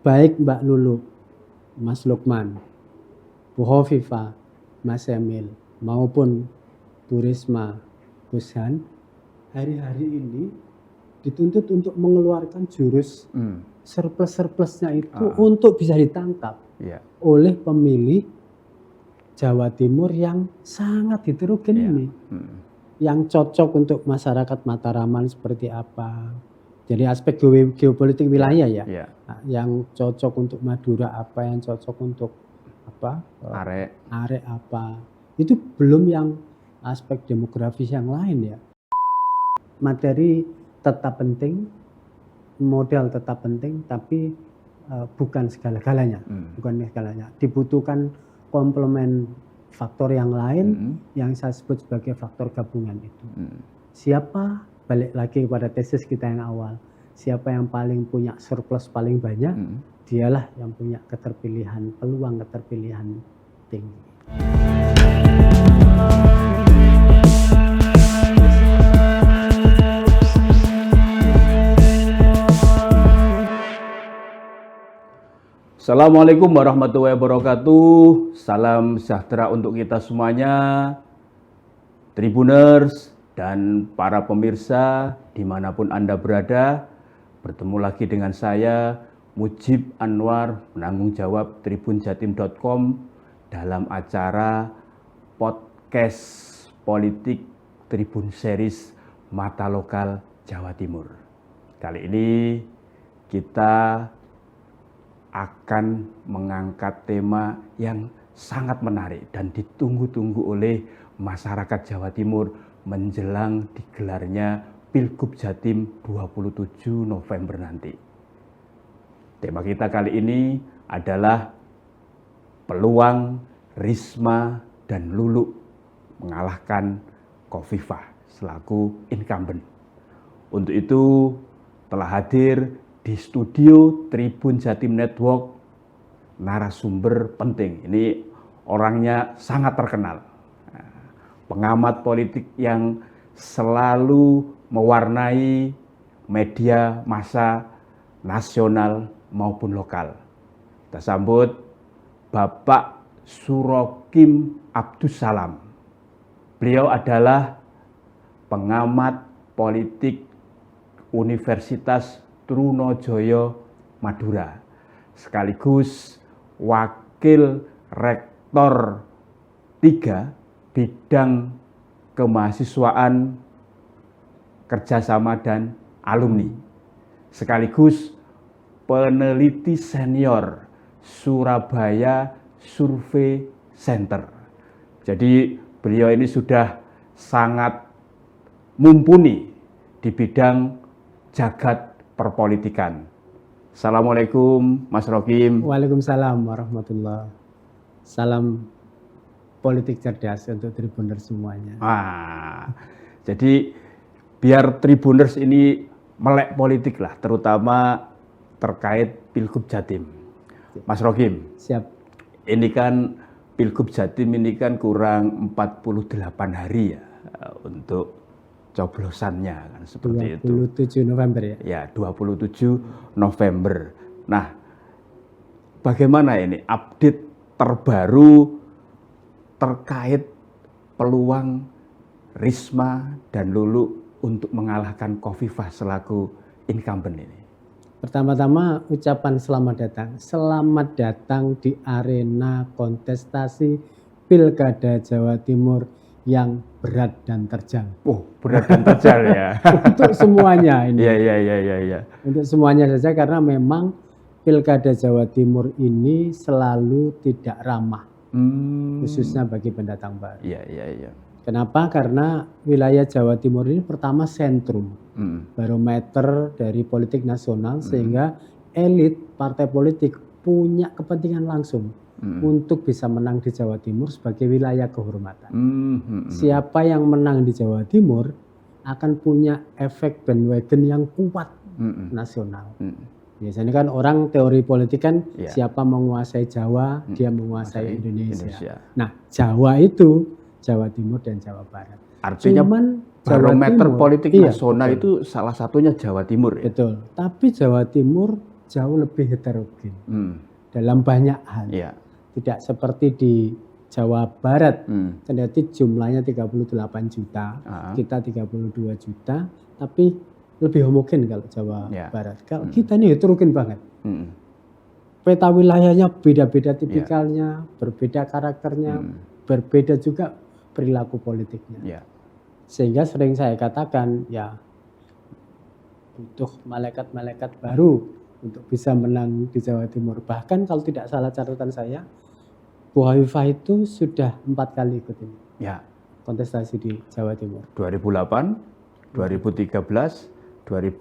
baik Mbak Lulu, Mas Lukman, Bu Hovifa, Mas Emil, maupun Bu Risma, Gus Han, hari-hari ini dituntut untuk mengeluarkan jurus surplus-surplusnya itu untuk bisa ditangkap oleh pemilih Jawa Timur yang sangat heterogen ini. Yang cocok untuk masyarakat Mataraman seperti apa. Jadi aspek geopolitik wilayah ya. Yang cocok untuk Madura apa, yang cocok untuk apa? Arek apa. Itu belum yang aspek demografis yang lain ya. Materi tetap penting, modal tetap penting, tapi bukan segala-galanya. Bukan segalanya. Dibutuhkan komplement faktor yang lain yang saya sebut sebagai faktor gabungan itu. Siapa, balik lagi kepada tesis kita yang awal, siapa yang paling punya surplus paling banyak, dialah yang punya keterpilihan, peluang keterpilihan tinggi. Assalamualaikum warahmatullahi wabarakatuh. Salam sejahtera untuk kita semuanya, Tribuners dan para pemirsa dimanapun Anda berada. Bertemu lagi dengan saya, Mujib Anwar, penanggung jawab tribunjatim.com dalam acara podcast politik Tribun Series Mata Lokal Jawa Timur. Kali ini kita akan mengangkat tema yang sangat menarik dan ditunggu-tunggu oleh masyarakat Jawa Timur menjelang digelarnya Pilgub Jatim 27 November nanti. Tema kita kali ini adalah peluang Risma dan Lulu mengalahkan Khofifah selaku incumbent. Untuk itu telah hadir di studio Tribun Jatim Network narasumber penting. Ini orangnya sangat terkenal. Pengamat politik yang selalu mewarnai media massa nasional maupun lokal. Kita sambut Bapak Surokim Abdussalam. Beliau adalah pengamat politik Universitas Trunojoyo Madura, sekaligus wakil rektor 3 bidang kemahasiswaan, kerjasama dan alumni, sekaligus peneliti senior Surabaya Survey Center. Jadi beliau ini sudah sangat mumpuni di bidang jagat perpolitikan. Assalamualaikum Mas Rokim. Waalaikumsalam warahmatullahi. Salam politik cerdas untuk Tribuners semuanya. Jadi biar Tribuners ini melek politik lah, terutama terkait Pilgub Jatim. Mas Rokim. Siap. Ini kan Pilgub Jatim ini kan kurang 48 hari ya untuk coblosannya kan seperti 27 November ya? Ya, 27 November. Nah, bagaimana ini update terbaru terkait peluang Risma dan Lulu untuk mengalahkan Khofifah selaku incumbent ini? Pertama-tama ucapan selamat datang. Selamat datang di arena kontestasi Pilkada Jawa Timur yang berat dan terjal. Berat dan terjal ya. Untuk semuanya ini. Iya. Untuk semuanya saja karena memang Pilkada Jawa Timur ini selalu tidak ramah. Khususnya bagi pendatang baru. Iya. Kenapa? Karena wilayah Jawa Timur ini pertama sentrum. Barometer dari politik nasional sehingga elit partai politik punya kepentingan langsung untuk bisa menang di Jawa Timur sebagai wilayah kehormatan. Siapa yang menang di Jawa Timur akan punya efek bandwagon yang kuat nasional. Biasanya kan orang teori politik kan siapa menguasai Jawa, dia menguasai Indonesia. Nah, Jawa itu Jawa Timur dan Jawa Barat. Artinya barometer politik nasional itu salah satunya Jawa Timur ya? Betul. Tapi Jawa Timur jauh lebih heterogen Hmm. dalam banyak hal. Ya. Tidak seperti di Jawa Barat, Hmm. ternyata jumlahnya 38 juta, kita 32 juta, tapi lebih homogen kalau Jawa Ya. Barat. Kalau kita ini heterogen banget. Hmm. Peta wilayahnya beda-beda tipikalnya, berbeda karakternya, berbeda juga perilaku politiknya. Ya. Sehingga sering saya katakan, ya butuh malaikat-malaikat baru untuk bisa menang di Jawa Timur. Bahkan kalau tidak salah catatan saya, Bu Hovifah itu sudah 4 kali ikut ini Ya. kontestasi di Jawa Timur. 2008, 2013, Baru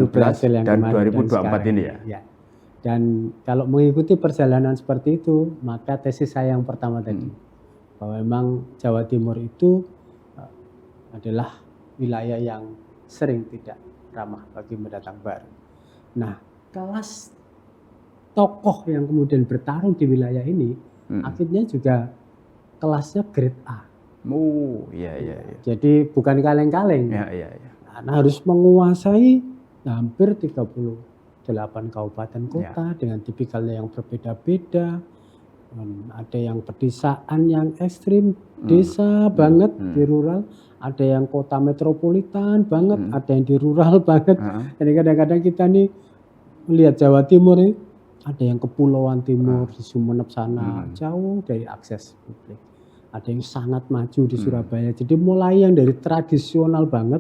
2018, berhasil yang dan kemarin 2024 sekarang ini ya. Ya. Dan kalau mengikuti perjalanan seperti itu, maka tesis saya yang pertama tadi, bahwa memang Jawa Timur itu adalah wilayah yang sering tidak ramah bagi pendatang baru. Nah, kelas tokoh yang kemudian bertarung di wilayah ini, akhirnya juga kelasnya grade A. Oh, iya, iya, iya. Jadi bukan kaleng-kaleng. Ya, iya, iya. Nah, harus menguasai hampir 38 kabupaten kota dengan tipikalnya yang berbeda-beda. Ada yang pedesaan yang ekstrim, desa banget di rural, ada yang kota metropolitan banget, ada yang di rural banget. Jadi kadang-kadang kita nih melihat Jawa Timur ini, ada yang kepulauan timur di Sumeneb sana, jauh dari akses publik. Ada yang sangat maju di Surabaya. Jadi mulai yang dari tradisional banget,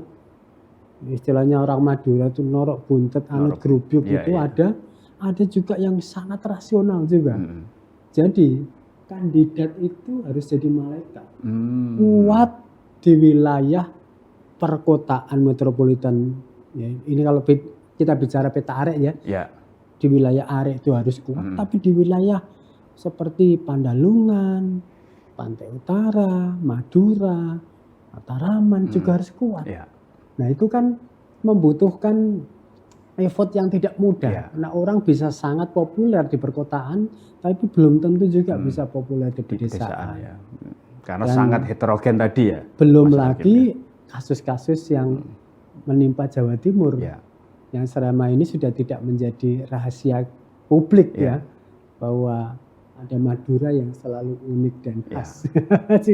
istilahnya orang Madura itu norok buntet, anut gerubyuk itu ada juga yang sangat rasional juga. Jadi kandidat itu harus jadi malaikat, kuat di wilayah perkotaan metropolitan. Ya, ini kalau kita bicara peta arek ya, di wilayah arek itu harus kuat, tapi di wilayah seperti Pandalungan, Pantai Utara, Madura, Mataraman juga harus kuat. Nah itu kan membutuhkan effort yang tidak mudah. Nah orang bisa sangat populer di perkotaan, tapi belum tentu juga bisa populer di pedesaan. Ya. Karena dan sangat heterogen tadi ya. Belum lagi kasus-kasus yang menimpa Jawa Timur, yang selama ini sudah tidak menjadi rahasia publik ya, bahwa ada Madura yang selalu unik dan khas.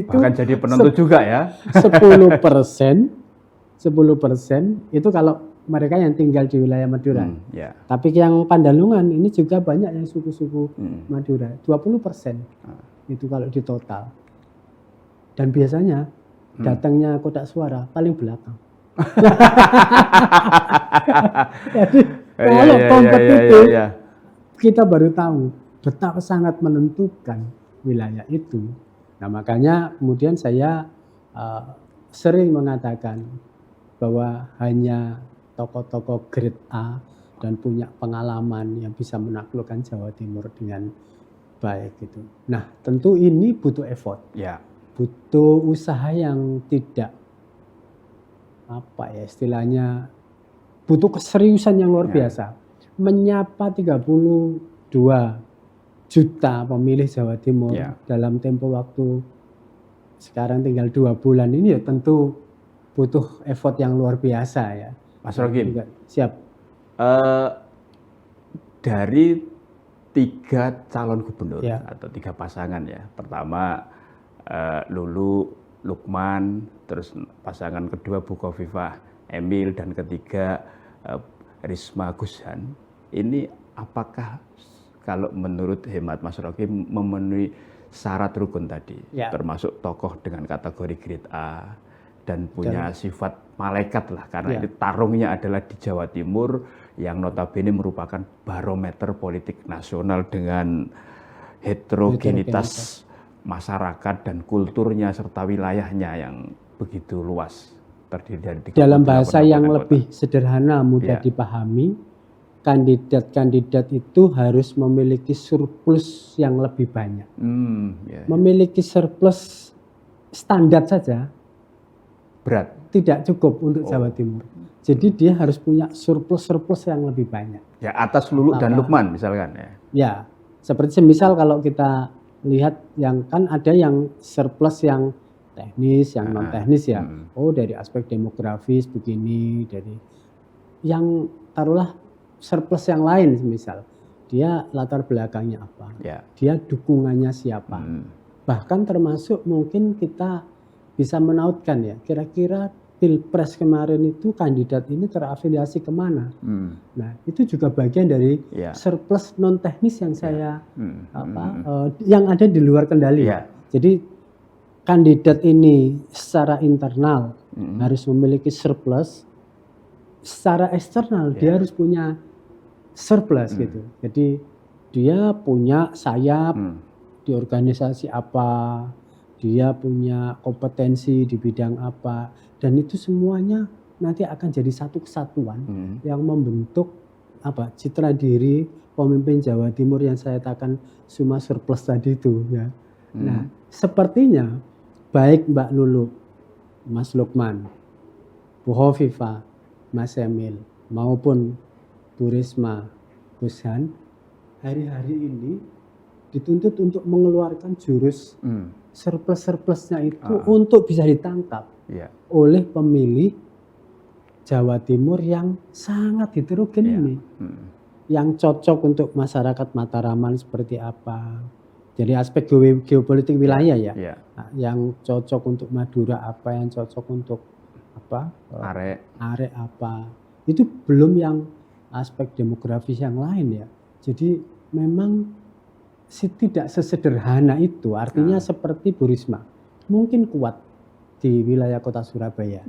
Bahkan jadi penentu juga ya. 10% itu kalau mereka yang tinggal di wilayah Madura. Tapi yang Pandalungan ini juga banyak yang suku-suku Madura. 20% itu kalau di total. Dan biasanya datangnya kotak suara paling belakang. Jadi kalau kompetitif kita baru tahu betapa sangat menentukan wilayah itu. Nah makanya kemudian saya sering mengatakan bahwa hanya tokoh-tokoh grade A dan punya pengalaman yang bisa menaklukkan Jawa Timur dengan baik gitu. Nah tentu ini butuh effort, butuh usaha yang tidak istilahnya butuh keseriusan yang luar biasa. Menyapa 32 juta pemilih Jawa Timur dalam tempo waktu sekarang tinggal 2 bulan ini ya tentu butuh effort yang luar biasa ya. Mas Rokim, siap. Dari 3 calon gubernur atau 3 pasangan ya. Pertama Lulu, Lukman, terus pasangan kedua Bu Hovifah Emil, dan ketiga Risma Gushan. Ini apakah kalau menurut hemat Mas Rokim memenuhi syarat rukun tadi, termasuk tokoh dengan kategori grade A dan punya sifat malaikat lah, karena ini tarungnya adalah di Jawa Timur yang notabene merupakan barometer politik nasional dengan heterogenitas masyarakat dan kulturnya serta wilayahnya yang begitu luas, terdiri dari dalam bahasa yang lebih sederhana mudah dipahami, kandidat-kandidat itu harus memiliki surplus yang lebih banyak. Memiliki surplus standar saja berat, tidak cukup untuk Jawa Timur. Jadi dia harus punya surplus yang lebih banyak. Ya atas Lulu dan Lukman misalkan ya. Ya, seperti semisal kalau kita lihat yang kan ada yang surplus yang teknis, yang non teknis ya. Oh dari aspek demografis begini, dari yang taruhlah surplus yang lain, misal dia latar belakangnya apa, Ya. dia dukungannya siapa, bahkan termasuk mungkin kita bisa menautkan ya, kira-kira Pilpres kemarin itu kandidat ini terafiliasi kemana. Nah itu juga bagian dari Ya. surplus non teknis yang saya yang ada di luar kendali. Ya. Jadi kandidat ini secara internal harus memiliki surplus, secara eksternal dia harus punya surplus gitu. Jadi dia punya sayap di organisasi apa, dia punya kompetensi di bidang apa, dan itu semuanya nanti akan jadi satu kesatuan yang membentuk apa citra diri pemimpin Jawa Timur yang saya katakan semua surplus tadi itu ya. Nah, sepertinya baik Mbak Lulu, Mas Lukman, Bu Hovifah, Mas Emil maupun Bu Risma, Gus Han hari-hari ini dituntut untuk mengeluarkan jurus surplus-surplusnya itu untuk bisa ditangkap oleh pemilih Jawa Timur yang sangat heterogen ini. Yang cocok untuk masyarakat Mataraman seperti apa. Jadi aspek geopolitik wilayah ya. Nah, yang cocok untuk Madura apa, yang cocok untuk apa? Arek apa. Itu belum yang aspek demografis yang lain ya. Jadi memang tidak sesederhana itu. Artinya seperti Bu Risma, mungkin kuat di wilayah kota Surabaya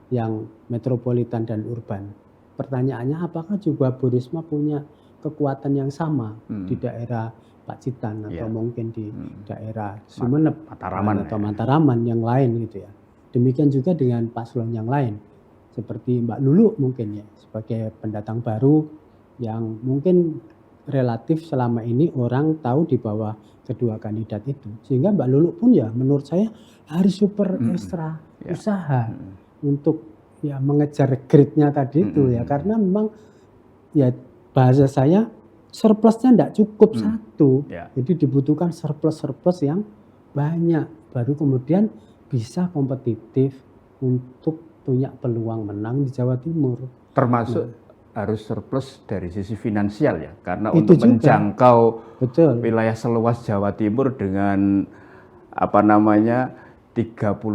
yang metropolitan dan urban. Pertanyaannya apakah juga Bu Risma punya kekuatan yang sama di daerah Pacitan atau mungkin di daerah Sumeneb atau Mataraman yang lain gitu ya. Demikian juga dengan paslon yang lain seperti Mbak Lulu mungkin ya sebagai pendatang baru yang mungkin relatif selama ini orang tahu di bawah kedua kandidat itu. Sehingga Mbak Lulu pun ya menurut saya harus super ekstra usaha untuk ya mengejar grade-nya tadi itu ya. Karena memang ya bahasa saya surplusnya tidak cukup satu. Jadi dibutuhkan surplus yang banyak. Baru kemudian bisa kompetitif untuk punya peluang menang di Jawa Timur. Termasuk harus surplus dari sisi finansial ya, karena itu untuk menjangkau wilayah seluas Jawa Timur dengan apa namanya 31,2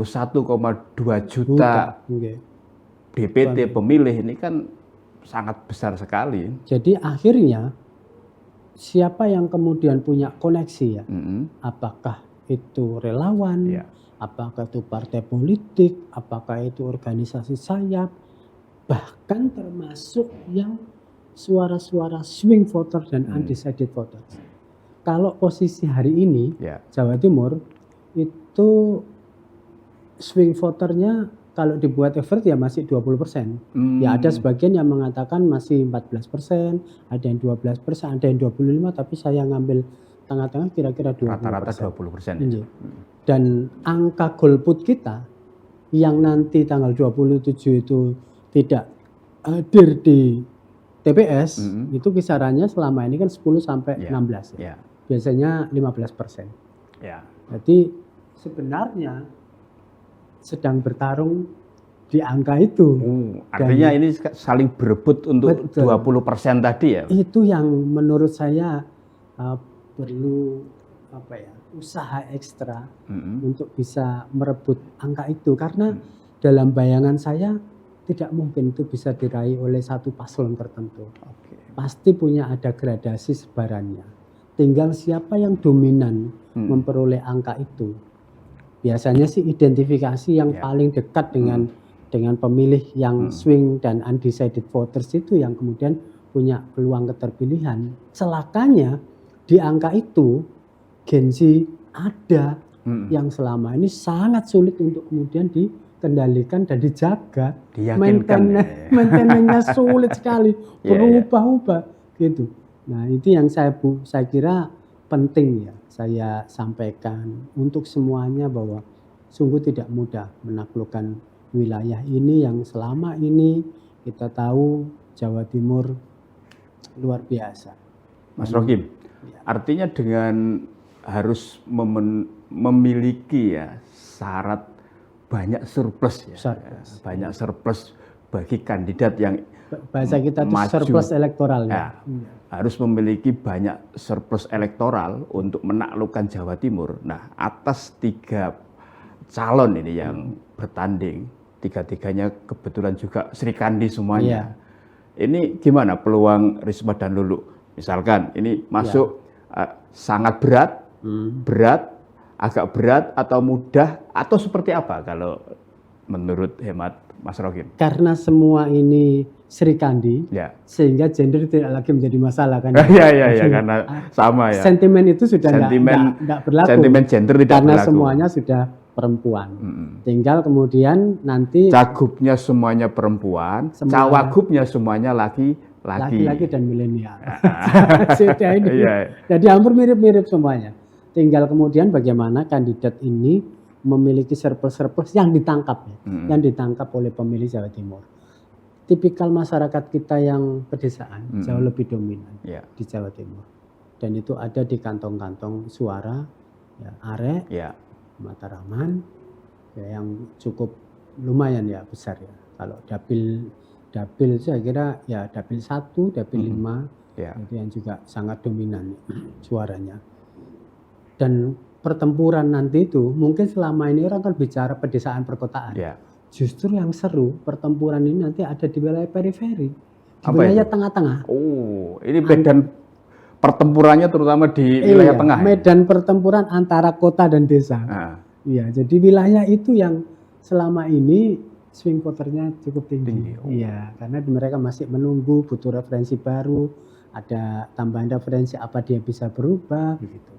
juta DPT pemilih ini kan sangat besar sekali. Jadi akhirnya siapa yang kemudian punya koneksi ya, apakah itu relawan, apakah itu partai politik, apakah itu organisasi sayap, bahkan termasuk yang suara-suara swing voter dan undecided voters. Kalau posisi hari ini Jawa Timur itu swing voternya kalau dibuat average ya masih 20%. Ya ada sebagian yang mengatakan masih 14%, ada yang 12%, ada yang 25%, tapi saya ngambil tengah-tengah kira-kira 20%. Rata-rata 20%. Ya. Dan angka golput kita yang nanti tanggal 27 itu tidak hadir di TPS, itu kisarannya selama ini kan 10 sampai 16 ya. Biasanya 15%. Jadi sebenarnya sedang bertarung di angka itu. Artinya ini saling berebut untuk 20% tadi ya. Itu yang menurut saya perlu usaha ekstra untuk bisa merebut angka itu, karena dalam bayangan saya tidak mungkin itu bisa diraih oleh satu paslon tertentu. Pasti punya ada gradasi sebarannya. Tinggal siapa yang dominan memperoleh angka itu. Biasanya sih identifikasi yang paling dekat dengan pemilih yang swing dan undecided voters itu yang kemudian punya peluang keterpilihan. Celakanya di angka itu Gen Z ada yang selama ini sangat sulit untuk kemudian dikendalikan dan dijaga. Maintenance-nya sulit sekali, berubah-ubah gitu. Nah itu yang saya kira penting ya saya sampaikan untuk semuanya, bahwa sungguh tidak mudah menaklukkan wilayah ini yang selama ini kita tahu Jawa Timur luar biasa. Mas Rohim, artinya dengan harus memiliki ya syarat banyak surplus ya, banyak surplus bagi kandidat yang bahasa kita itu maju, surplus elektoral ya, harus memiliki banyak surplus elektoral untuk menaklukkan Jawa Timur. Nah, atas 3 calon ini yang bertanding, 3-tiganya kebetulan juga Sri Kandi semuanya. Ini gimana peluang Risma dan Lulu? Misalkan ini masuk sangat berat, agak berat atau mudah atau seperti apa kalau menurut hemat Mas Rokim? Karena semua ini Sri Kandi, sehingga gender tidak lagi menjadi masalah kan? Iya, karena sama ya. Sentimen itu sudah tidak berlaku. Sentimen gender tidak karena berlaku. Semuanya sudah perempuan. Tinggal kemudian nanti cagupnya semuanya perempuan, cawagupnya semuanya laki-laki dan milenial. Sudah ini. Jadi hampir mirip-mirip semuanya. Tinggal kemudian bagaimana kandidat ini memiliki surplus yang ditangkap yang ditangkap oleh pemilih Jawa Timur. Tipikal masyarakat kita yang pedesaan jauh lebih dominan di Jawa Timur. Dan itu ada di kantong-kantong suara Arek, Mataraman, yang cukup lumayan besar ya. Kalau dapil itu saya kira dapil 1, dapil 5 itu yang juga sangat dominan suaranya. Dan pertempuran nanti itu mungkin selama ini orang kan bicara pedesaan perkotaan. Justru yang seru pertempuran ini nanti ada di wilayah periferi, di wilayah tengah-tengah. Oh, ini medan pertempurannya terutama di wilayah tengah. Medan pertempuran antara kota dan desa. Iya, jadi wilayah itu yang selama ini swing voternya cukup tinggi. Iya, karena mereka masih menunggu, butuh referensi baru, ada tambahan referensi apa dia bisa berubah begitu.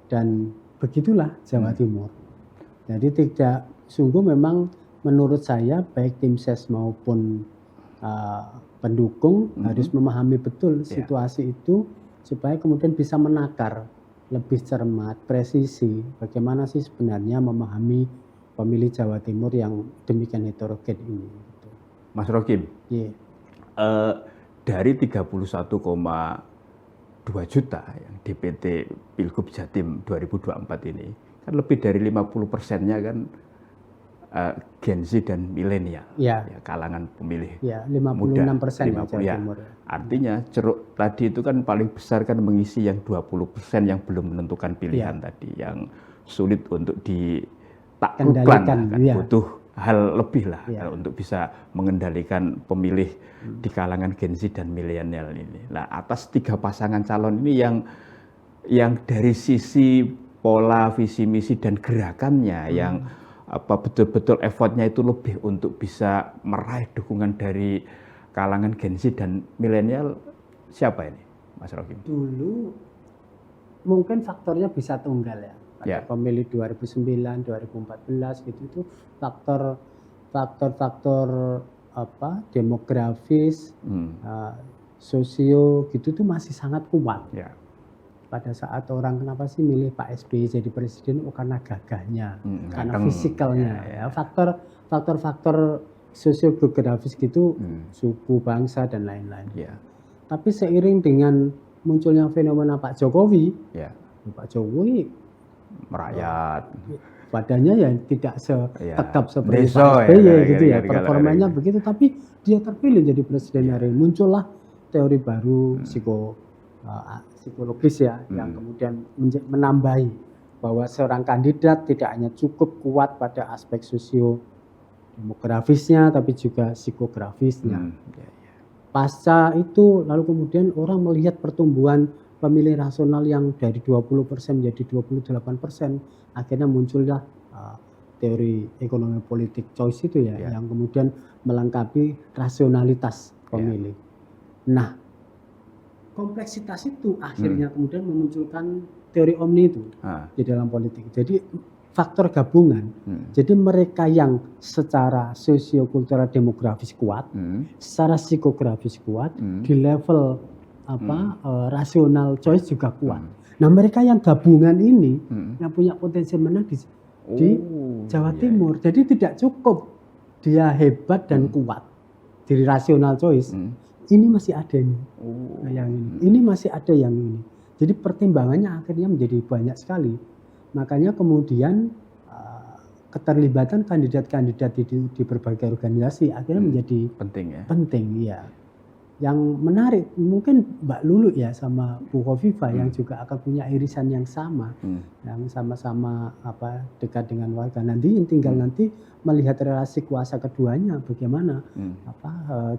Dan begitulah Jawa Timur. Jadi sungguh memang menurut saya baik tim ses maupun pendukung harus memahami betul situasi itu supaya kemudian bisa menakar lebih cermat, presisi bagaimana sih sebenarnya memahami pemilih Jawa Timur yang demikian heterogen ini. Mas Rokim, dari 31,2 juta yang DPT Pilgub Jatim 2024 ini kan lebih dari 50%-nya kan Gen Z dan milenial, kalangan pemilih 56% muda, 50 Jawa Timur. Artinya ceruk tadi itu kan paling besar kan mengisi yang 20% yang belum menentukan pilihan tadi, yang sulit untuk ditaklukkan, kan butuh hal lebih lah untuk bisa mengendalikan pemilih di kalangan Gen Z dan milenial ini. Nah, atas 3 pasangan calon ini yang dari sisi pola, visi misi dan gerakannya yang betul-betul effortnya itu lebih untuk bisa meraih dukungan dari kalangan Gen Z dan milenial, siapa ini, Mas Rokim? Dulu mungkin faktornya bisa tunggal pada pemilih 2009, 2014 gitu, itu faktor demografis, sosio gitu tuh masih sangat kuat. Pada saat orang kenapa sih milih Pak SBY jadi presiden? Karena gagahnya, karena fisikalnya, faktor sosiogeografis gitu, suku, bangsa dan lain-lain. Tapi seiring dengan munculnya fenomena Pak Jokowi, Pak Jokowi merakyat, badannya tidak setegap seperti Pak SBY gitu ya, performanya begitu, tapi dia terpilih jadi presiden hari. Muncullah teori baru psikologis yang kemudian menambahi bahwa seorang kandidat tidak hanya cukup kuat pada aspek sosio-demografisnya tapi juga psikografisnya. Pasca itu lalu kemudian orang melihat pertumbuhan pemilih rasional yang dari 20% menjadi 28%, akhirnya muncullah teori ekonomi politik choice itu yang kemudian melengkapi rasionalitas pemilih. Nah, kompleksitas itu akhirnya kemudian memunculkan teori omni itu di dalam politik. Jadi faktor gabungan. Jadi mereka yang secara sosiokultural demografis kuat, secara psikografis kuat, di level rasional choice juga kuat. Nah, mereka yang gabungan ini yang punya potensi menang di Jawa Timur. Jadi tidak cukup dia hebat dan kuat di rasional choice. Ini masih ada yang ini masih ada yang ini. Jadi pertimbangannya akhirnya menjadi banyak sekali. Makanya kemudian keterlibatan kandidat-kandidat di berbagai organisasi akhirnya menjadi penting ya. Yang menarik mungkin Mbak Lulu ya sama Bu Khofifah yang juga akan punya irisan yang sama, yang sama-sama dekat dengan warga Nahdliyin, tinggal nanti melihat relasi kuasa keduanya bagaimana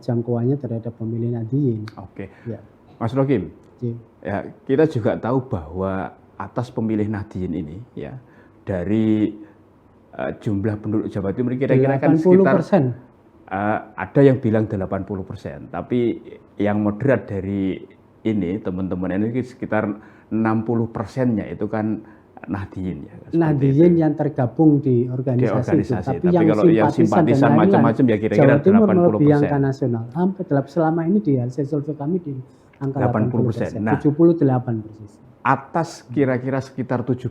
jangkauannya terhadap pemilih Nahdliyin. Oke. Ya. Mas Rokim, ya kita juga tahu bahwa atas pemilih Nahdliyin ini ya dari jumlah penduduk Jawa Timur kira-kira kan sekitar ada yang bilang 80%, tapi yang moderat dari ini teman-teman ini sekitar 60%-nya itu kan Nahdliyin ya. Nahdliyin yang tergabung di organisasi itu. Tapi kalau yang simpatisan macam-macam ya kira-kira 80%. Jawa Timur melebihi angka nasional. Hampir selama ini di hasil survei kami di angka 80%. 78 persis. Atas kira-kira sekitar 78%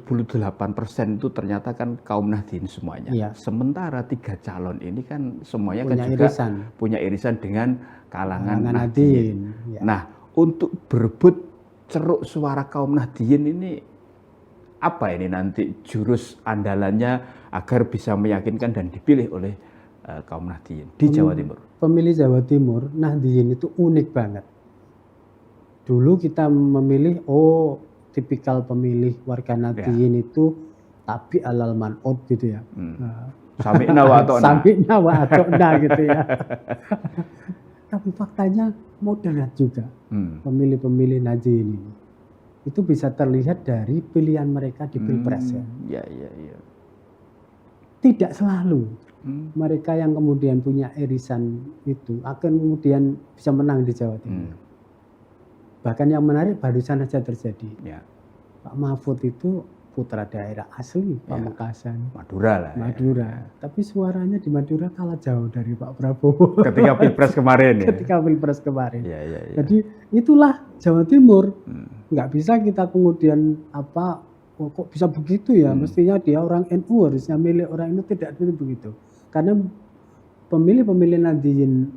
itu ternyata kan kaum Nahdliyin semuanya. Ya. Sementara 3 calon ini kan semuanya punya kan juga irisan. Punya irisan dengan kalangan Nahdliyin. Ya. Nah, untuk berebut ceruk suara kaum Nahdliyin ini apa ini nanti jurus andalannya agar bisa meyakinkan dan dipilih oleh kaum Nahdliyin di Jawa Timur? Pemilih Jawa Timur Nahdliyin itu unik banget. Dulu kita memilih tipikal pemilih warga Nahdliyin itu tapi alal man'ut gitu ya. Sami'na wa ata'na. Sami'na wa ata'na gitu ya. Tapi faktanya moderat juga pemilih-pemilih Nahdliyin ini. Itu bisa terlihat dari pilihan mereka di Pilpres ya. Iya. Tidak selalu mereka yang kemudian punya irisan itu akan kemudian bisa menang di Jawa Timur. Bahkan yang menarik barusan saja terjadi. Ya. Pak Mahfud itu putra daerah asli Pamekasan. Madura lah. Madura. Ya. Tapi suaranya di Madura kalah jauh dari Pak Prabowo. Ketika Pilpres kemarin ya. Ketika Pilpres kemarin. Ya. Jadi itulah Jawa Timur. Nggak bisa kita kemudian kok bisa begitu ya. Mestinya dia orang NU harusnya milih orang ini, tidak begitu. Karena pemilih-pemilih Nahdliyin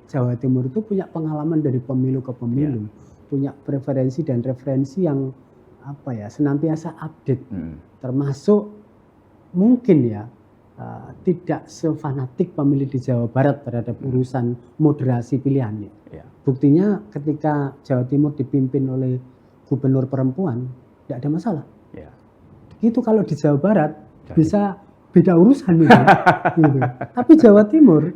Jawa Timur itu punya pengalaman dari pemilu ke pemilu. Punya preferensi dan referensi yang senantiasa update, termasuk mungkin ya tidak sefanatik pemilih di Jawa Barat terhadap urusan moderasi pilihannya. Buktinya ketika Jawa Timur dipimpin oleh gubernur perempuan, tidak ada masalah. Itu kalau di Jawa Barat bisa beda urusan gitu. Tapi Jawa Timur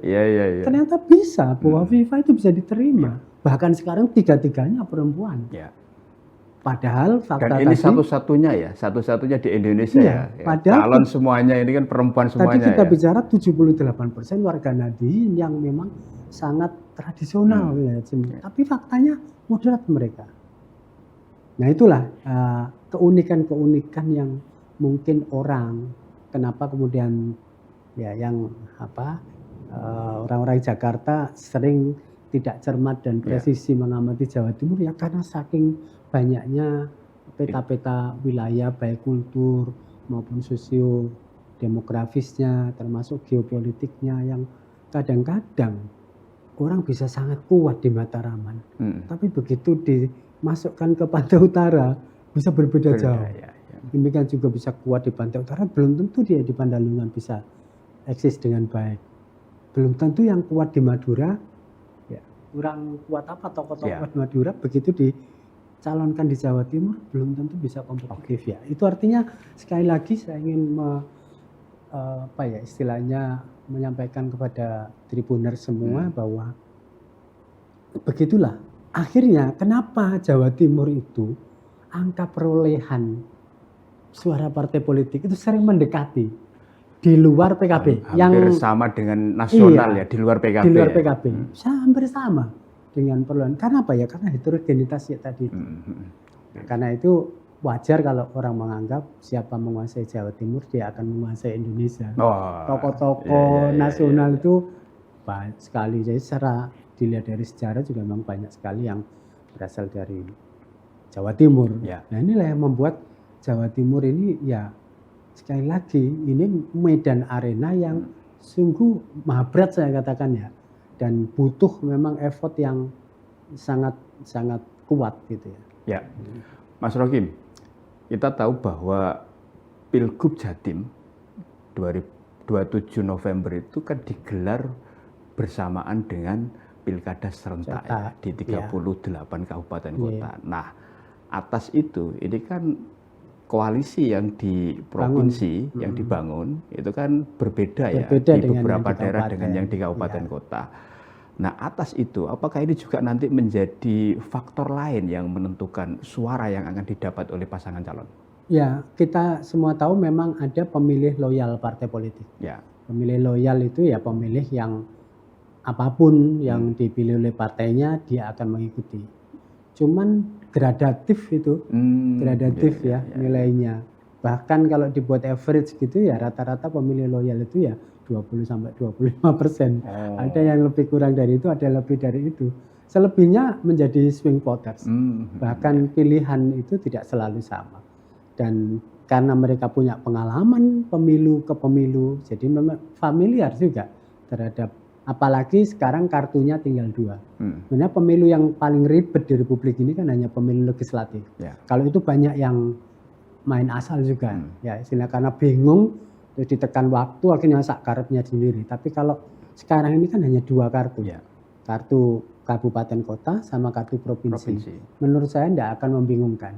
ternyata bisa, Bu Khofifah itu bisa diterima. Bahkan sekarang 3-3-nya perempuan. Ya. Padahal fakta dan ini satu-satunya di Indonesia ya. Padahal calon semuanya ini kan perempuan semuanya. Tadi kita bicara 78% warga Nahdliyin yang memang sangat tradisional tapi faktanya moderat mereka. Nah itulah keunikan-keunikan yang mungkin orang kenapa kemudian orang-orang Jakarta sering tidak cermat dan presisi mengamati Jawa Timur ya karena saking banyaknya peta-peta wilayah baik kultur maupun sosio-demografisnya termasuk geopolitiknya yang kadang-kadang orang bisa sangat kuat di Mataraman. Tapi begitu dimasukkan ke Pantai Utara bisa berbeda jauh. Demikian juga bisa kuat di Pantai Utara, belum tentu dia di Pandalungan bisa eksis dengan baik. Belum tentu yang kuat di Madura kurang kuat tokoh-tokoh Madura begitu dicalonkan di Jawa Timur belum tentu bisa kompetitif ya. Itu artinya sekali lagi saya ingin istilahnya menyampaikan kepada Tribuners semua bahwa begitulah akhirnya kenapa Jawa Timur itu angka perolehan suara partai politik itu sering mendekati di luar PKB hampir sama dengan nasional di luar PKB. Di luar PKB. Hampir sama dengan perolehan. Karena apa ya? Karena heterogenitas ya tadi itu. Karena itu wajar kalau orang menganggap siapa menguasai Jawa Timur dia akan menguasai Indonesia. Tokoh-tokoh nasional itu banyak sekali. Jadi secara dilihat dari sejarah juga memang banyak sekali yang berasal dari Jawa Timur. Nah inilah yang membuat Jawa Timur ini sekali lagi ini medan arena yang sungguh maha berat saya katakan ya, dan butuh memang effort yang sangat kuat gitu ya. Mas Rokim, kita tahu bahwa Pilgub Jatim 27 November itu kan digelar bersamaan dengan pilkada serentak ya, di 38 kabupaten kota. Nah, atas itu ini kan koalisi yang di provinsi yang dibangun itu kan berbeda ya di beberapa daerah dengan yang di kabupaten kota. Nah, atas itu apakah ini juga nanti menjadi faktor lain yang menentukan suara yang akan didapat oleh pasangan calon? Ya, kita semua tahu memang ada pemilih loyal partai politik. Ya. Pemilih loyal itu ya pemilih yang apapun yang dipilih oleh partainya dia akan mengikuti. Cuman gradatif itu, gradatif ya nilainya. Bahkan kalau dibuat average gitu ya rata-rata pemilih loyal itu ya 20-25%. Ada yang lebih kurang dari itu, ada lebih dari itu. Selebihnya menjadi swing voters. Bahkan pilihan itu tidak selalu sama. Dan karena mereka punya pengalaman pemilu ke pemilu, jadi memang familiar juga terhadap, apalagi sekarang kartunya tinggal 2. Sebenarnya pemilu yang paling ribet di Republik ini kan hanya pemilu legislatif. Kalau itu banyak yang main asal juga, ya istilah karena bingung, terus ditekan waktu akhirnya sak karepnya sendiri. Tapi kalau sekarang ini kan hanya 2 kartu, kartu kabupaten kota sama kartu provinsi. Menurut saya tidak akan membingungkan.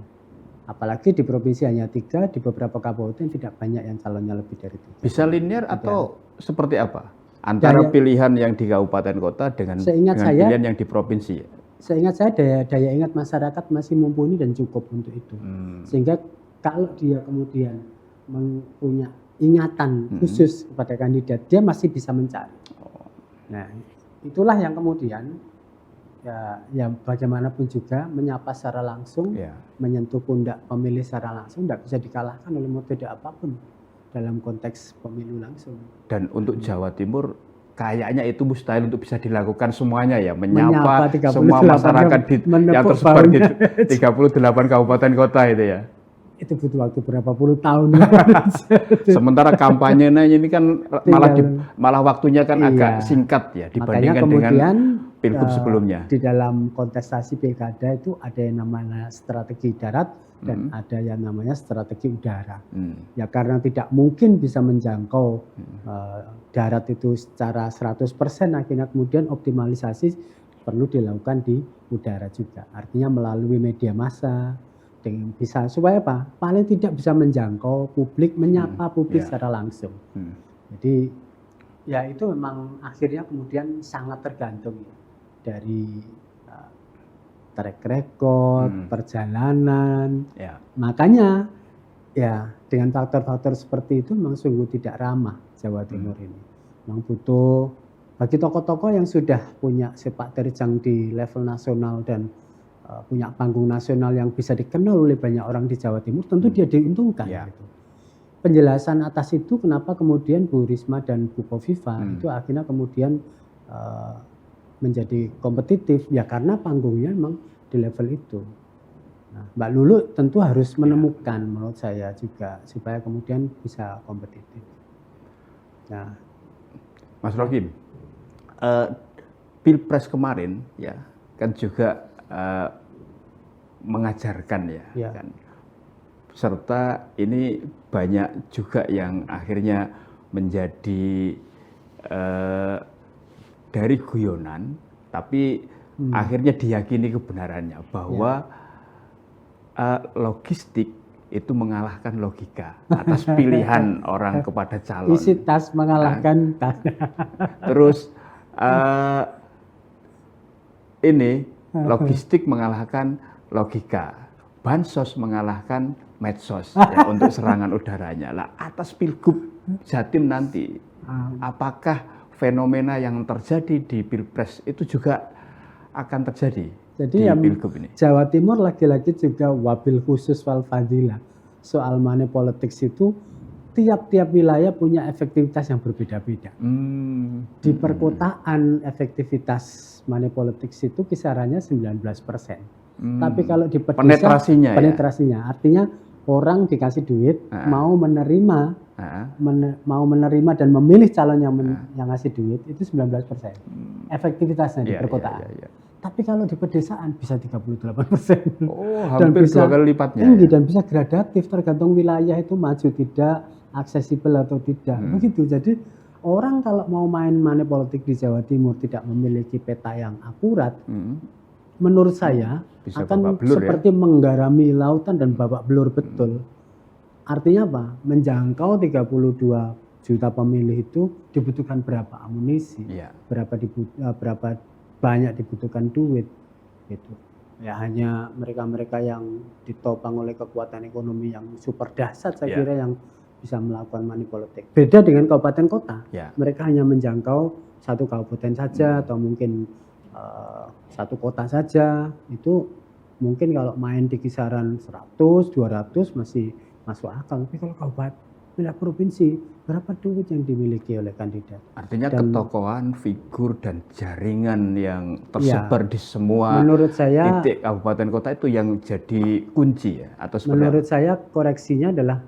Apalagi di provinsi hanya 3, di beberapa kabupaten tidak banyak yang calonnya lebih dari 3. Bisa linear atau seperti apa? Antara pilihan yang di kabupaten kota dengan pilihan yang di provinsi? Seingat saya daya ingat masyarakat masih mumpuni dan cukup untuk itu. Sehingga kalau dia kemudian mempunyai ingatan khusus kepada kandidat, dia masih bisa mencari. Nah, itulah yang kemudian ya bagaimanapun juga menyapa secara langsung, menyentuh pundak pemilih secara langsung tidak bisa dikalahkan oleh metode apapun dalam konteks pemilu langsung. Dan untuk Jawa Timur kayaknya itu mustahil untuk bisa dilakukan semuanya ya, menyapa semua masyarakat yang tersebar di 38 kabupaten kota itu ya. Itu butuh waktu berapa puluh tahun. Sementara kampanyenya ini kan malah waktunya kan agak singkat ya dibandingkan dengan pilgub sebelumnya. Di dalam kontestasi pilkada itu ada yang namanya strategi darat dan ada yang namanya strategi udara. Ya karena tidak mungkin bisa menjangkau darat itu secara 100%, akhirnya kemudian optimalisasi perlu dilakukan di udara juga. Artinya melalui media massa, bisa supaya apa? Paling tidak bisa menjangkau publik, menyapa publik secara langsung. Jadi ya itu memang akhirnya kemudian sangat tergantung dari track record, perjalanan. Makanya ya dengan faktor-faktor seperti itu memang sungguh tidak ramah Jawa Timur ini. Memang butuh bagi tokoh-tokoh yang sudah punya sepak terjang di level nasional dan punya panggung nasional yang bisa dikenal oleh banyak orang di Jawa Timur, tentu dia diuntungkan. Gitu. Penjelasan atas itu kenapa kemudian Bu Risma dan Bu Kofifa itu akhirnya kemudian menjadi kompetitif, ya karena panggungnya memang di level itu. Nah, Mbak Lulu tentu harus menemukan menurut saya juga supaya kemudian bisa kompetitif. Nah, Mas Rohim, Pilpres kemarin ya kan juga mengajarkan ya, kan. Serta ini banyak juga yang akhirnya menjadi dari guyonan, tapi akhirnya diyakini kebenarannya bahwa logistik itu mengalahkan logika atas pilihan orang kepada calon. Isi tas mengalahkan tas. Terus ini logistik mengalahkan logika, bansos mengalahkan medsos ya, untuk serangan udaranya. Lah atas pilgub Jatim nanti, apakah fenomena yang terjadi di Pilpres itu juga akan terjadi di pilgub ini? Jawa Timur lagi-lagi juga wabil khusus wal fadilah. Soal money politics itu tiap-tiap wilayah punya efektivitas yang berbeda-beda. Di perkotaan efektivitas money politics itu kisarannya 19%. Tapi kalau di pedesaan penetrasinya artinya orang dikasih duit mau menerima dan memilih calon yang ngasih duit itu 19%. Efektivitasnya di perkotaan. Tapi kalau di pedesaan bisa 38%. Oh, hampir 2 kali lipatnya. Tinggi dan bisa gradatif tergantung wilayah itu maju tidak, aksesibel atau tidak. Begitu. Jadi orang kalau mau main money politik di Jawa Timur tidak memiliki peta yang akurat, menurut saya bisa akan belur, seperti menggarami lautan dan babak belur betul. Artinya apa? Menjangkau 32 juta pemilih itu dibutuhkan berapa amunisi, berapa banyak dibutuhkan duit, gitu. Ya hanya mereka-mereka yang ditopang oleh kekuatan ekonomi yang super dahsyat saya kira yang bisa melakukan money politik. Beda dengan kabupaten kota, mereka hanya menjangkau satu kabupaten saja atau mungkin satu kota saja. Itu mungkin kalau main di kisaran 100, 200 masih masuk akal. Tapi kalau kabupaten, wilayah provinsi, berapa duit yang dimiliki oleh kandidat? Artinya ketokohan, figur dan jaringan yang tersebar di semua menurut saya, titik kabupaten kota itu yang jadi kunci ya? Atau menurut saya koreksinya adalah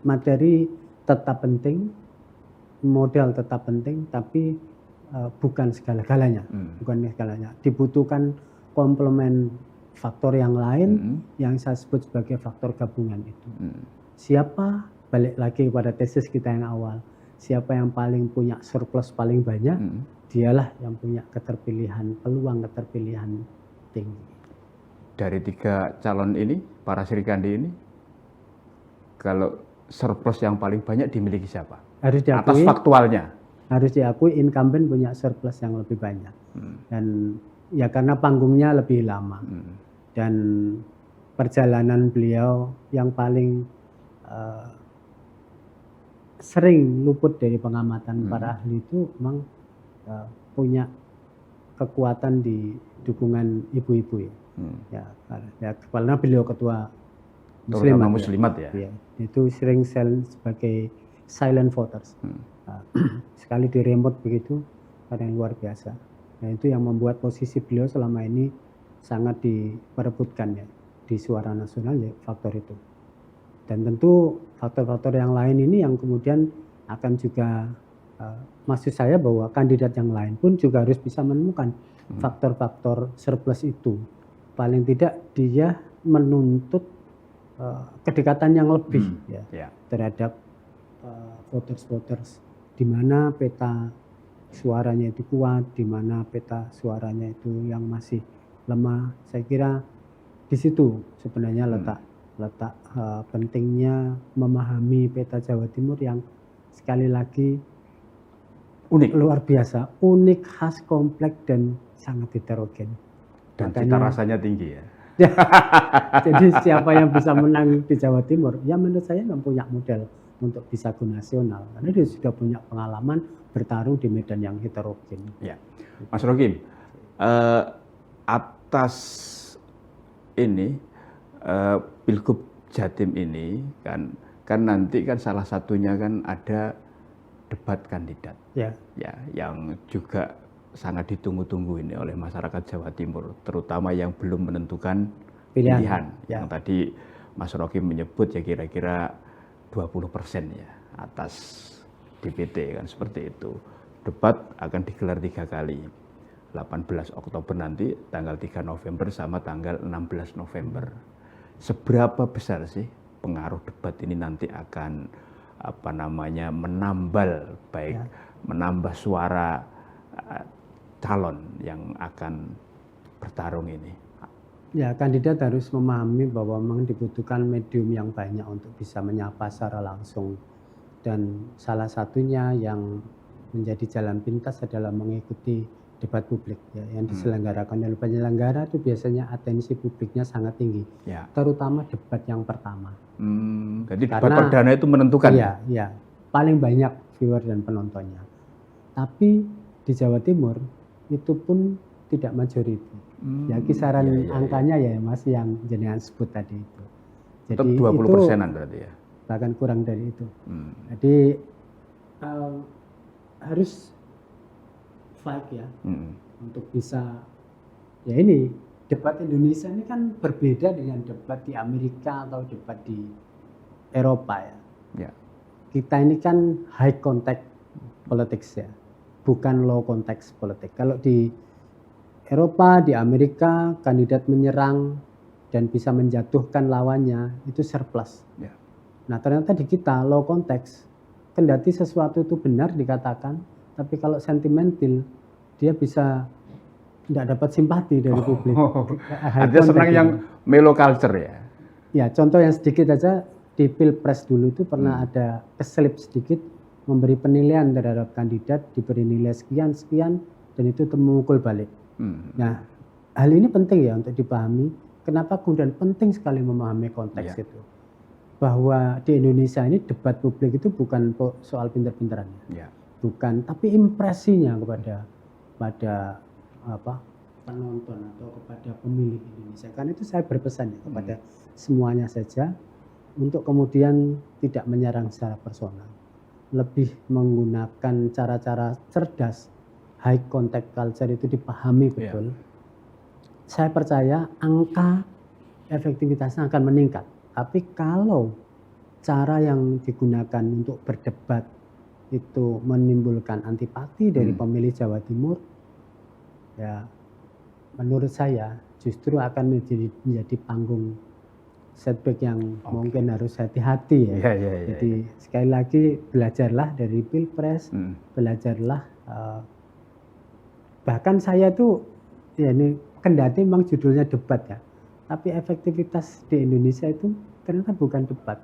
materi tetap penting, modal tetap penting, tapi bukan segala-galanya. Bukan segalanya. Dibutuhkan komplement faktor yang lain yang saya sebut sebagai faktor gabungan itu. Siapa, balik lagi kepada tesis kita yang awal, siapa yang paling punya surplus paling banyak, dialah yang punya keterpilihan, peluang keterpilihan tinggi. Dari 3 calon ini, para Srikandi ini, kalau surplus yang paling banyak dimiliki siapa? Harus diakui, atas faktualnya. Harus diakui incumbent punya surplus yang lebih banyak. Dan ya karena panggungnya lebih lama. Dan perjalanan beliau yang paling sering luput dari pengamatan para ahli itu memang punya kekuatan di dukungan ibu-ibu ya. Karena beliau ketua muslimat ya. Itu sering sebagai silent voters. Sekali di remote begitu, ada yang luar biasa. Nah itu yang membuat posisi beliau selama ini sangat diperebutkan ya di suara nasional ya, faktor itu. Dan tentu faktor-faktor yang lain ini yang kemudian akan juga maksud saya bahwa kandidat yang lain pun juga harus bisa menemukan faktor-faktor surplus itu. Paling tidak dia menuntut kedekatan yang lebih terhadap voters-voters, di mana peta suaranya itu kuat, di mana peta suaranya itu yang masih lemah. Saya kira di situ sebenarnya letak pentingnya memahami peta Jawa Timur yang sekali lagi unik, luar biasa, unik, khas, kompleks dan sangat heterogen. Dan cita rasanya tinggi ya. Jadi siapa yang bisa menang di Jawa Timur, ya menurut saya nggak punya modal untuk bisa go nasional, karena dia sudah punya pengalaman bertarung di medan yang heterogen. Ya, Mas Rokim, atas ini Pilgub Jatim ini kan nanti kan salah satunya kan ada debat kandidat, ya yang juga sangat ditunggu-tunggu ini oleh masyarakat Jawa Timur, terutama yang belum menentukan pilihan. Yang tadi Mas Rokim menyebut ya kira-kira 20% ya atas DPT kan seperti itu. Debat akan digelar 3 kali, 18 Oktober nanti, tanggal 3 November sama tanggal 16 November. Seberapa besar sih pengaruh debat ini nanti akan menambal menambah suara calon yang akan bertarung ini? Ya, kandidat harus memahami bahwa memang dibutuhkan medium yang banyak untuk bisa menyapa secara langsung. Dan salah satunya yang menjadi jalan pintas adalah mengikuti debat publik ya, yang diselenggarakan oleh penyelenggara. Itu biasanya atensi publiknya sangat tinggi, terutama debat yang pertama. Jadi debat perdana itu menentukan? Iya, paling banyak viewer dan penontonnya. Tapi di Jawa Timur itu pun tidak majority. Ya kisaran angkanya ya Mas yang jenengan sebut tadi itu. Jadi 20%-an berarti ya? Bahkan kurang dari itu. Jadi harus fight ya untuk bisa, ya ini debat Indonesia ini kan berbeda dengan debat di Amerika atau debat di Eropa ya. Kita ini kan high contact politics ya, bukan low context politik. Kalau di Eropa, di Amerika, kandidat menyerang dan bisa menjatuhkan lawannya itu surplus. Nah ternyata di kita low konteks, kendati sesuatu itu benar dikatakan, tapi kalau sentimental dia bisa tidak dapat simpati dari publik. Artinya senang yang mellow culture ya? Ya, contoh yang sedikit aja, di Pilpres dulu itu pernah ada keselip sedikit memberi penilaian terhadap kandidat, diberi nilai sekian, dan itu memukul balik. Nah, hal ini penting ya untuk dipahami, kenapa kemudian penting sekali memahami konteks itu. Bahwa di Indonesia ini debat publik itu bukan soal pinter-pinterannya. Bukan, tapi impresinya kepada penonton atau kepada pemilih Indonesia. Karena itu saya berpesan ya kepada semuanya saja untuk kemudian tidak menyerang secara personal. Lebih menggunakan cara-cara cerdas, high contact culture itu dipahami betul. Saya percaya angka efektivitasnya akan meningkat. Tapi kalau cara yang digunakan untuk berdebat itu menimbulkan antipati dari pemilih Jawa Timur, ya menurut saya justru akan menjadi panggung setback yang mungkin harus hati-hati ya. Jadi sekali lagi belajarlah dari Pilpres, belajarlah. Bahkan saya tuh ya ini kendati memang judulnya debat ya, tapi efektivitas di Indonesia itu ternyata bukan debat,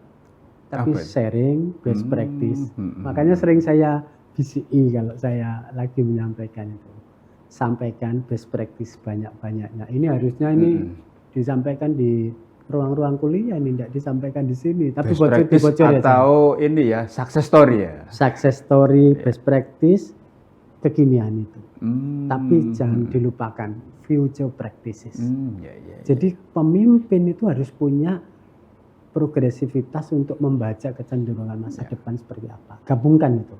tapi sharing best practice. Makanya sering saya BCI kalau saya lagi menyampaikan itu. Sampaikan best practice banyak-banyaknya. Ini harusnya ini disampaikan di ruang-ruang kuliah, ini tidak disampaikan di sini. Tapi bocor atau ya, ini ya success story ya. Success story, best practice, kekinian itu. Tapi jangan dilupakan future practices. Jadi pemimpin itu harus punya progresivitas untuk membaca kecenderungan masa depan seperti apa. Gabungkan itu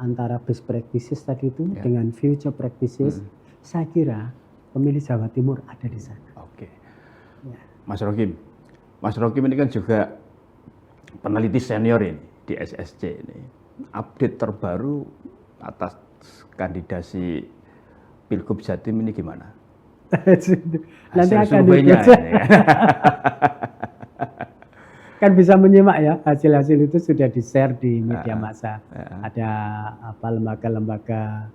antara best practices tadi itu dengan future practices. Saya kira pemilih Jawa Timur ada di sana. Mas Rokim ini kan juga peneliti senior ini di SSC ini. Update terbaru atas kandidasi Pilgub Jatim ini gimana? Nanti akan kan bisa menyimak ya, hasil-hasil itu sudah di-share di media massa. Ada lembaga-lembaga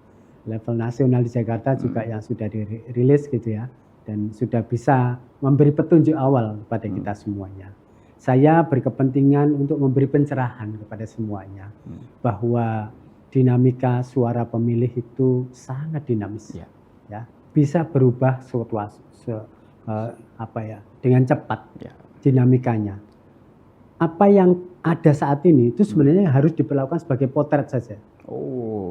level nasional di Jakarta juga yang sudah dirilis gitu ya, dan sudah bisa memberi petunjuk awal kepada kita semuanya. Saya berkepentingan untuk memberi pencerahan kepada semuanya bahwa dinamika suara pemilih itu sangat dinamis, ya bisa berubah dengan cepat dinamikanya. Apa yang ada saat ini itu sebenarnya harus diperlakukan sebagai potret saja.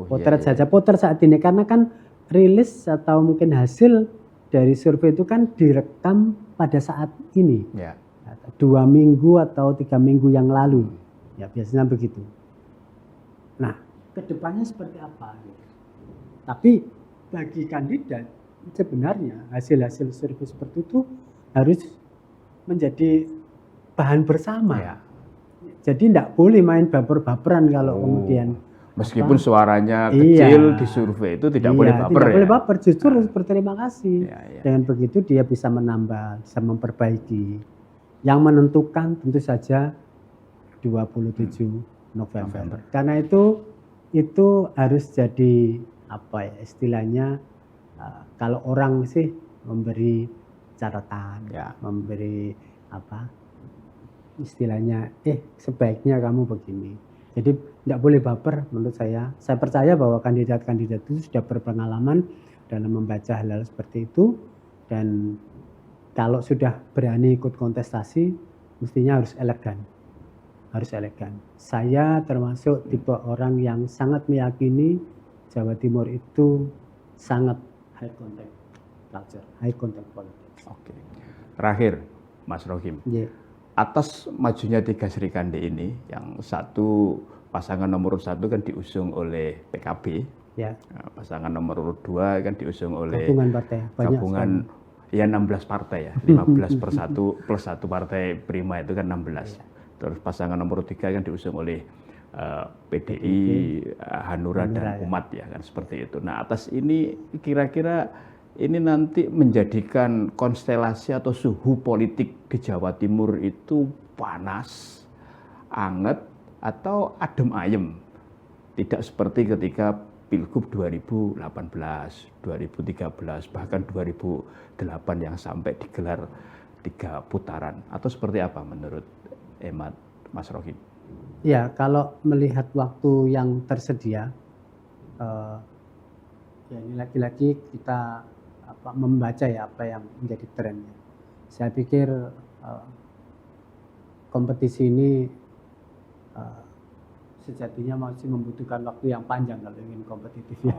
Potret saat ini, karena kan rilis atau mungkin hasil dari survei itu kan direkam pada saat ini, 2 minggu atau 3 minggu yang lalu, ya biasanya begitu. Nah, kedepannya seperti apa? Tapi bagi kandidat sebenarnya hasil-hasil survei seperti itu harus menjadi bahan bersama. Jadi tidak boleh main baper-baperan kalau kemudian meskipun suaranya kecil di survei itu tidak boleh baper. Tidak boleh baper, justru harus berterima kasih. Dengan begitu dia bisa menambah, bisa memperbaiki. Yang menentukan tentu saja 27 November. Karena itu harus jadi istilahnya kalau orang sih memberi catatan, memberi istilahnya sebaiknya kamu begini. Jadi tidak boleh baper menurut saya. Saya percaya bahwa kandidat-kandidat itu sudah berpengalaman dalam membaca hal-hal seperti itu, dan kalau sudah berani ikut kontestasi mestinya harus elegan. Saya termasuk tipe orang yang sangat meyakini Jawa Timur itu sangat high contact culture, high contact politics. Terakhir, Mas Rokim. Atas majunya 3 Serikandi ini, yang satu pasangan nomor 1 kan diusung oleh PKB, pasangan nomor 2 kan diusung oleh gabungan 16 partai ya, 15 per 1 plus 1 partai prima itu kan 16. Terus pasangan nomor 3 kan diusung oleh PDI, Hanura dan Umat ya kan, seperti itu. Nah, atas ini kira-kira ini nanti menjadikan konstelasi atau suhu politik di Jawa Timur itu panas anget atau adem ayem. Tidak seperti ketika Pilgub 2018, 2013, bahkan 2008 yang sampai digelar 3 putaran. Atau seperti apa menurut hemat Mas Rohim? Ya, kalau melihat waktu yang tersedia, ya ini lagi-lagi kita membaca ya apa yang menjadi trennya. Saya pikir kompetisi ini sejatinya masih membutuhkan waktu yang panjang kalau ingin kompetitif ya.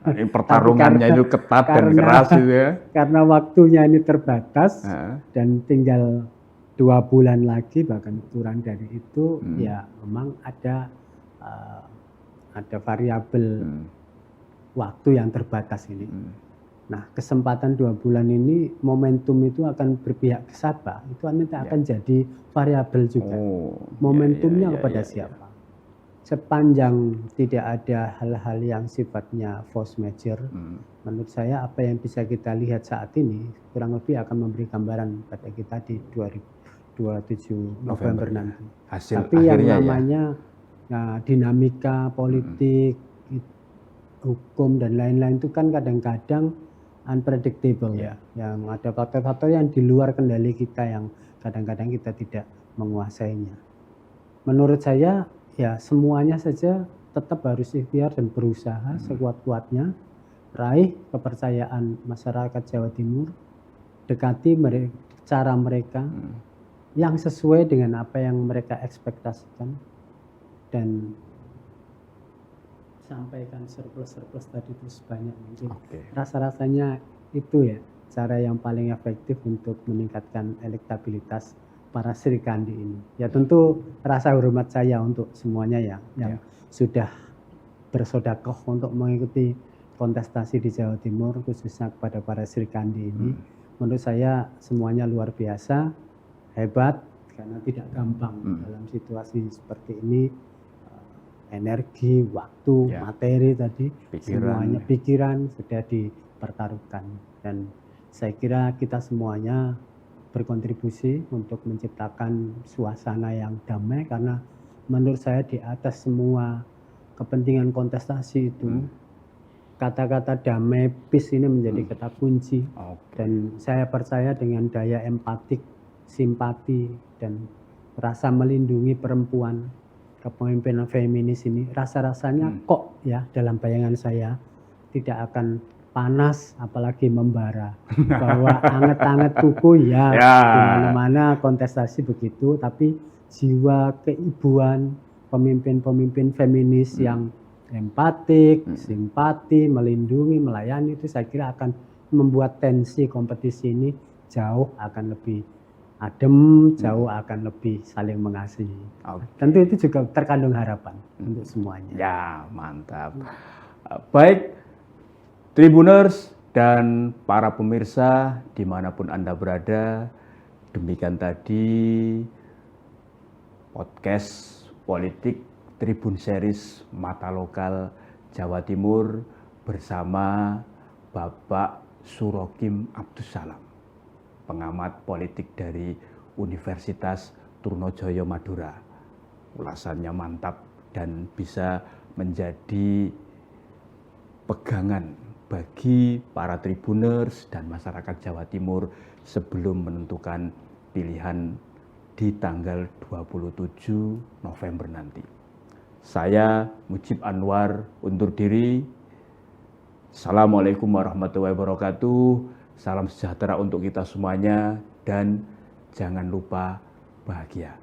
Nah, ini pertarungannya itu ketat dan keras itu ya. Karena waktunya ini terbatas dan tinggal 2 bulan lagi bahkan kurang dari itu, ya memang ada variabel waktu yang terbatas ini. Nah, kesempatan 2 bulan ini momentum itu akan berpihak ke siapa? Itu nanti akan jadi variabel juga. Momentumnya kepada siapa? Sepanjang tidak ada hal-hal yang sifatnya force majeure, menurut saya apa yang bisa kita lihat saat ini kurang lebih akan memberi gambaran pada kita di 27 November nanti. Tapi yang namanya dinamika politik, hukum dan lain-lain itu kan kadang-kadang unpredictable ya. Yang ada faktor-faktor yang di luar kendali kita yang kadang-kadang kita tidak menguasainya. Menurut saya ya semuanya saja tetap harus ikhtiar dan berusaha sekuat-kuatnya, raih kepercayaan masyarakat Jawa Timur, dekati cara mereka yang sesuai dengan apa yang mereka ekspektasikan, dan sampaikan surplus tadi itu sebanyak mungkin. Rasa-rasanya itu ya cara yang paling efektif untuk meningkatkan elektabilitas para Sri Kandi ini. Ya tentu rasa hormat saya untuk semuanya ya yang sudah bersodakoh untuk mengikuti kontestasi di Jawa Timur, khususnya kepada para Sri Kandi ini. Menurut saya semuanya luar biasa, hebat, karena tidak gampang dalam situasi seperti ini. Energi, waktu, materi tadi, semuanya pikiran sudah dipertaruhkan. Dan saya kira kita semuanya berkontribusi untuk menciptakan suasana yang damai, karena menurut saya di atas semua kepentingan kontestasi itu kata-kata damai, peace ini menjadi kata kunci. Dan saya percaya dengan daya empatik, simpati, dan rasa melindungi perempuan, kepemimpinan feminis ini rasa-rasanya kok ya dalam bayangan saya tidak akan panas apalagi membara. Bahwa anget-anget kuku ya di mana-mana kontestasi begitu, tapi jiwa keibuan pemimpin-pemimpin feminis yang empatik, simpati, melindungi, melayani, itu saya kira akan membuat tensi kompetisi ini jauh akan lebih adem, jauh akan lebih saling mengasihi. Tentu itu juga terkandung harapan untuk semuanya. Ya, mantap. Baik, Tribuners dan para pemirsa dimanapun Anda berada, demikian tadi podcast politik Tribun Series Mata Lokal Jawa Timur bersama Bapak Surokim Abdussalam, pengamat politik dari Universitas Trunojoyo Madura. Ulasannya mantap dan bisa menjadi pegangan bagi para tribuners dan masyarakat Jawa Timur sebelum menentukan pilihan di tanggal 27 November nanti. Saya Mujib Anwar undur diri. Assalamualaikum warahmatullahi wabarakatuh. Salam sejahtera untuk kita semuanya dan jangan lupa bahagia.